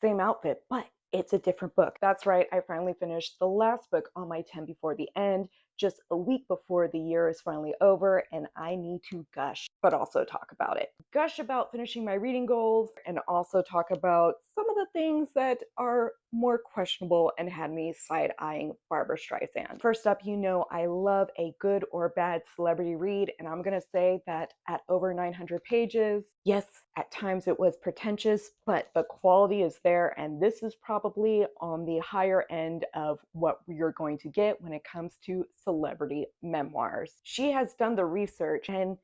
same outfit, but it's a different book. That's right, I finally finished the last book on my 10 before the end, just a week before the year is finally over, and I need to gush, but also talk about it. Gush about finishing my reading goals, and also talk about some of the things that are more questionable and had me side-eyeing Barbra Streisand. First up, you know I love a good or bad celebrity read, and I'm gonna say that at over 900 pages, yes, at times it was pretentious, but the quality is there, and this is probably on the higher end of what you're going to get when it comes to celebrity memoirs. She has done the research, and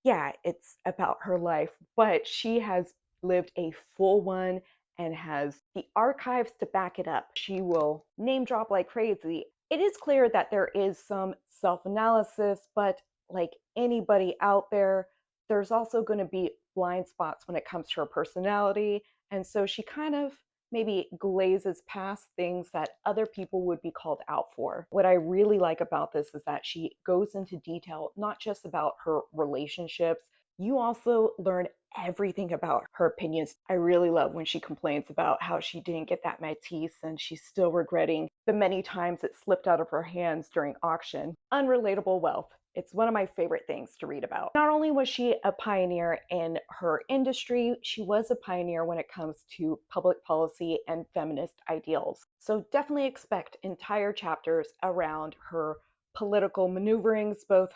yeah, it's about her life, but she has lived a full one and has the archives to back it up. She will name drop like crazy. It is clear that there is some self analysis, but like anybody out there, there's also going to be blind spots when it comes to her personality. And so she kind of maybe glazes past things that other people would be called out for. What I really like about this is that she goes into detail, not just about her relationships. You also learn everything about her opinions. I really love when she complains about how she didn't get that Matisse and she's still regretting the many times it slipped out of her hands during auction. Unrelatable wealth. It's one of my favorite things to read about. Not only was she a pioneer in her industry, she was a pioneer when it comes to public policy and feminist ideals. So definitely expect entire chapters around her political maneuverings, both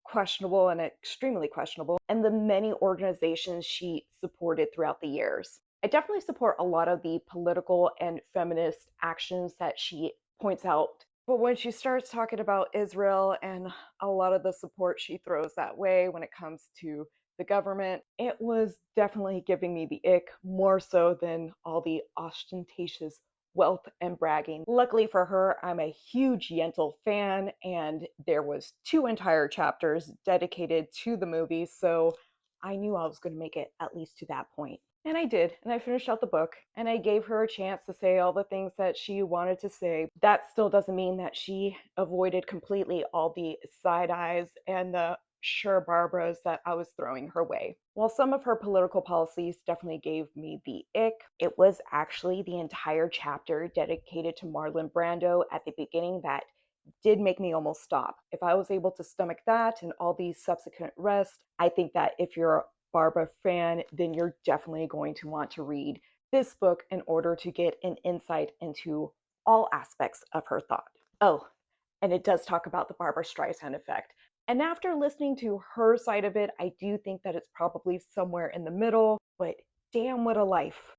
questionable and extremely questionable, and the many organizations she supported throughout the years. I definitely support a lot of the political and feminist actions that she points out. But when she starts talking about Israel and a lot of the support she throws that way when it comes to the government, it was definitely giving me the ick more so than all the ostentatious wealth and bragging. Luckily for her, I'm a huge Yentl fan, and there was 2 entire chapters dedicated to the movie, so I knew I was going to make it at least to that point. And I did, and I finished out the book, and I gave her a chance to say all the things that she wanted to say. That still doesn't mean that she avoided completely all the side eyes and the sure Barbaras that I was throwing her way. While some of her political policies definitely gave me the ick, it was actually the entire chapter dedicated to Marlon Brando at the beginning that did make me almost stop. If I was able to stomach that and all these subsequent rest, I think that if you're a Barbra fan, then you're definitely going to want to read this book in order to get an insight into all aspects of her thought. Oh, and it does talk about the Barbra Streisand effect. And after listening to her side of it, I do think that it's probably somewhere in the middle, but damn, what a life.